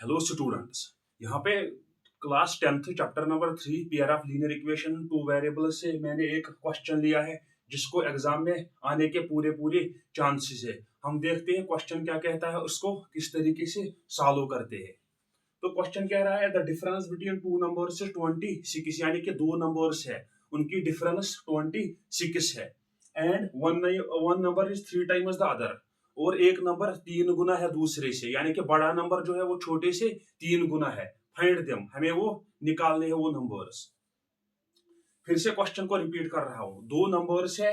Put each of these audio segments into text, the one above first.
Hello students, यहाँ पे class 10th chapter number 3 pair of linear equation two variable से मैंने एक क्वेश्चन लिया है जिसको एग्जाम में आने के पूरे चांसेस है। हम देखते हैं क्वेश्चन क्या कहता है, उसको किस तरीके से सॉल्व करते हैं। तो क्वेश्चन कह रहा है the difference between two numbers is 26, यानी कि दो नंबर्स है उनकी डिफरेंस 26 है and one number is 3 times the other, और एक नंबर 3 गुना है दूसरे से, यानी कि बड़ा नंबर जो है वो छोटे से 3 गुना है। फाइंड देम, हमें वो निकालने हैं वो नंबर्स। फिर से क्वेश्चन को रिपीट कर रहा हूं, दो नंबर्स है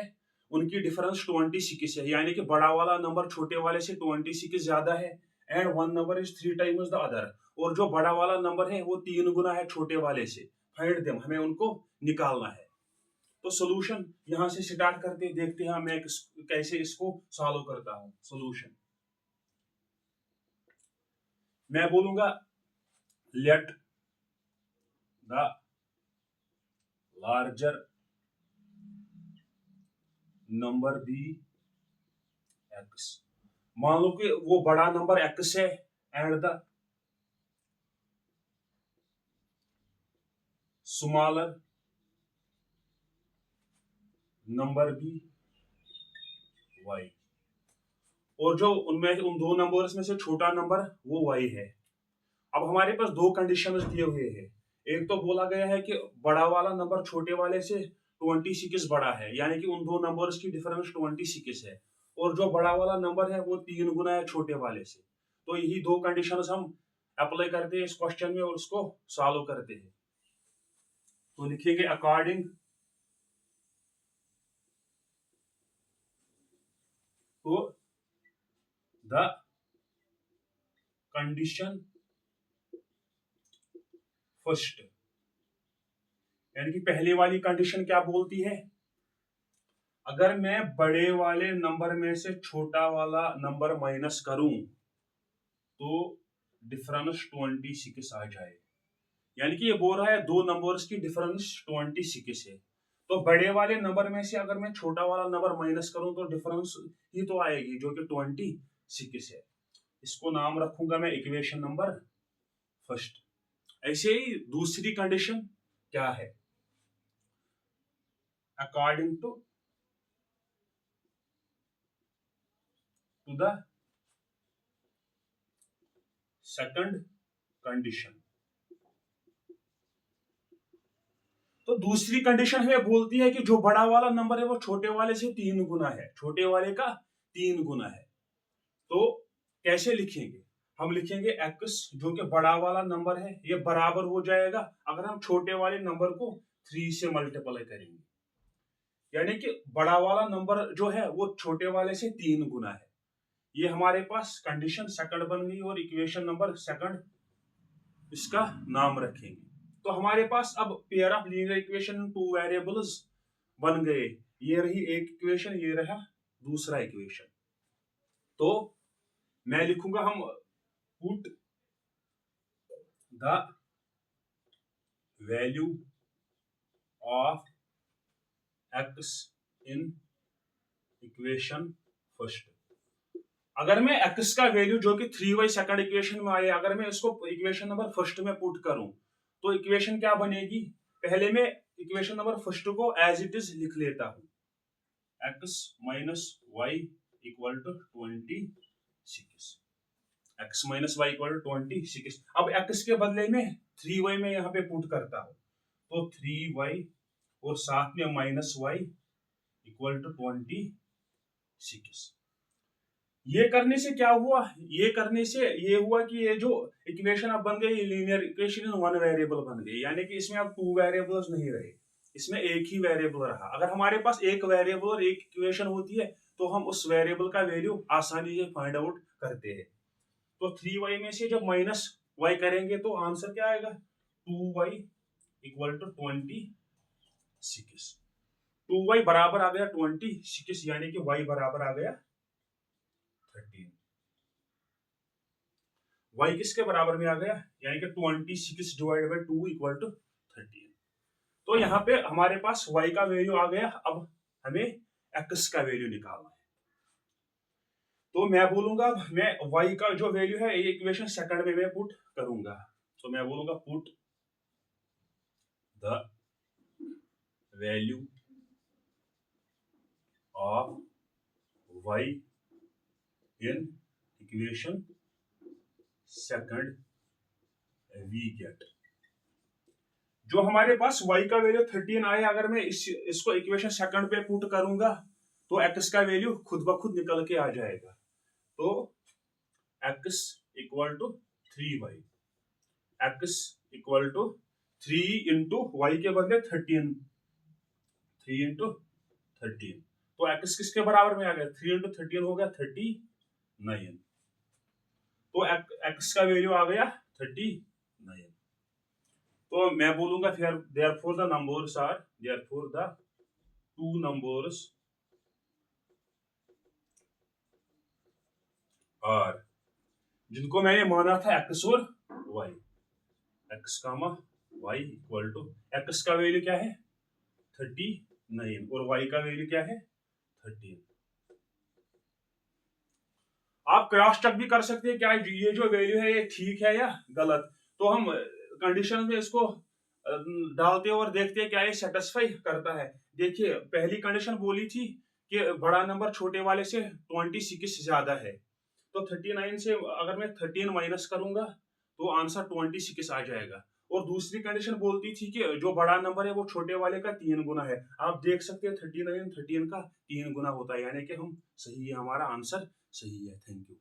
उनकी डिफरेंस 26 है, यानी कि बड़ा वाला नंबर छोटे वाले से 26 ज्यादा है and one number is 3 times the other, और जो बड़ा वाला नंबर है वो 3 गुना है छोटे वाले से। फाइंड देम, हमें उनको निकालना है। तो सोल्यूशन यहां से स्टार्ट करते देखते हैं मैं कैसे इसको सॉल्व करता हूं। सोल्यूशन मैं बोलूंगा let the larger number be X. मान लो कि वो बड़ा नंबर एक्स है and the smaller number be Y, और जो उनमें उन दो नंबर्स में से छोटा नंबर वो वाई है। अब हमारे पास दो कंडीशंस दिए हुए हैं। एक तो बोला गया है कि बड़ा वाला नंबर छोटे वाले से 26 बड़ा है, यानी कि उन दो नंबर्स की डिफरेंस 26 है, और जो बड़ा वाला नंबर है वो 3 गुना है छोटे वाले से। तो यही दो कंडीशंस हम अप्लाई करते हैं इस क्वेश्चन में और उसको सॉल्व करते हैं। तो लिखेंगे according to the condition first, यानी कि पहले वाली कंडीशन क्या बोलती है, अगर मैं बड़े वाले नंबर में से छोटा वाला नंबर माइनस करूं तो डिफरेंस 26 आ जाए। यानी कि ये बोल रहा है दो नंबर्स की डिफरेंस 26 है, तो बड़े वाले नंबर में से अगर मैं छोटा वाला नंबर माइनस करूं तो डिफरेंस ही तो आएगी जो कि 26 है। इसको नाम रखूंगा मैं इक्वेशन नंबर फर्स्ट। ऐसे ही दूसरी कंडीशन क्या है, according to the second condition. तो दूसरी कंडीशन हमें बोलती है कि जो बड़ा वाला नंबर है वो छोटे वाले से 3 गुना है, छोटे वाले का 3 गुना है। तो कैसे लिखेंगे, हम लिखेंगे x जो कि बड़ा वाला नंबर है ये बराबर हो जाएगा अगर हम छोटे वाले नंबर को 3 से मल्टीप्लाई करेंगे, यानी कि बड़ा वाला नंबर जो है वो छोटे वाले से 3 गुना है। ये हमारे पास कंडीशन सेकंड बन गई और इक्वेशन नंबर सेकंड इसका नाम रखेंगे। तो हमारे पास अब pair of linear equation two variables बन गए। ये रही एक इक्वेशन, ये रहा दूसरा इक्वेशन। तो मैं लिखूंगा, हम put the value of x in equation first. अगर मैं x का वैल्यू जो कि 3y सेकंड इक्वेशन में आया, अगर मैं इसको इक्वेशन नंबर फर्स्ट में पुट करूं तो इक्वेशन क्या बनेगी, पहले मैं इक्वेशन नंबर फर्स्ट को एज इट इज लिख लेता हूं, x minus Y equal to 26, x minus Y equal to 26। अब x के बदले में 3y में यहाँ पे पुट करता हूं, तो 3y और साथ में माइनस वाई इक्वल टू 26। ये करने से क्या हुआ, ये करने से ये हुआ कि ये जो इक्वेशन अब बन गई linear equation in one variable बन गई, यानी कि इसमें अब टू वेरिएबल्स नहीं रहे, इसमें एक ही वेरिएबल रहा। अगर हमारे पास एक वेरिएबल और एक इक्वेशन होती है तो हम उस वेरिएबल का वैल्यू आसानी से फाइंड आउट करते हैं। तो 3y में से जब माइनस y करेंगे तो आंसर क्या आएगा, 2y इक्वल टू 26। 2y बराबर आ गया 26, यानी कि y बराबर आ गया 13। y किसके बराबर में आ गया, यानी कि 26 डिवाइड बाई 2 इक्वल टू 13। तो यहाँ पे हमारे पास y का वैल्यू आ गया। अब हमें x का वैल्यू निकालना है। तो मैं बोलूंगा, मैं y का जो वैल्यू है ये इक्वेशन सेकंड में मैं पुट करूंगा। तो मैं बोलूंगा put the value of y in equation second, we get, जो हमारे पास y का वैल्यू 13 आया, अगर मैं इसको इक्वेशन सेकंड पे पुट करूंगा तो x का वैल्यू खुद ब खुद निकल के आ जाएगा। तो x equal to 3y, x equal to 3 into Y के बदले 13, 3 इंटू 13, तो x किसके बराबर में आ गया, 3 इंटू 13 हो गया 39, तो x का वैल्यू आ गया 39। तो मैं बोलूंगा फिर therefore the numbers are, therefore the two numbers are, जिनको मैंने माना था x और y, x comma y equal to, x का वैल्यू क्या है 39 और y का वैल्यू क्या है 13। आप क्रॉस चेक भी कर सकते हैं क्या ये जो वैल्यू है ये ठीक है या गलत, तो हम कंडीशन में इसको डालते हैं और देखते हैं क्या ये सेटिस्फाई करता है। देखिए पहली कंडीशन बोली थी कि बड़ा नंबर छोटे वाले से 26 ज्यादा है, तो 39 से अगर मैं 13 माइनस करूंगा तो आंसर 26 आ जाएगा। और दूसरी कंडीशन बोलती थी कि जो बड़ा नंबर है वो छोटे वाले का 3 गुना है। आप देख सकते हैं 39 13 का 3 गुना होता है, यानी कि हम सही है, हमारा आंसर सही है। Thank you.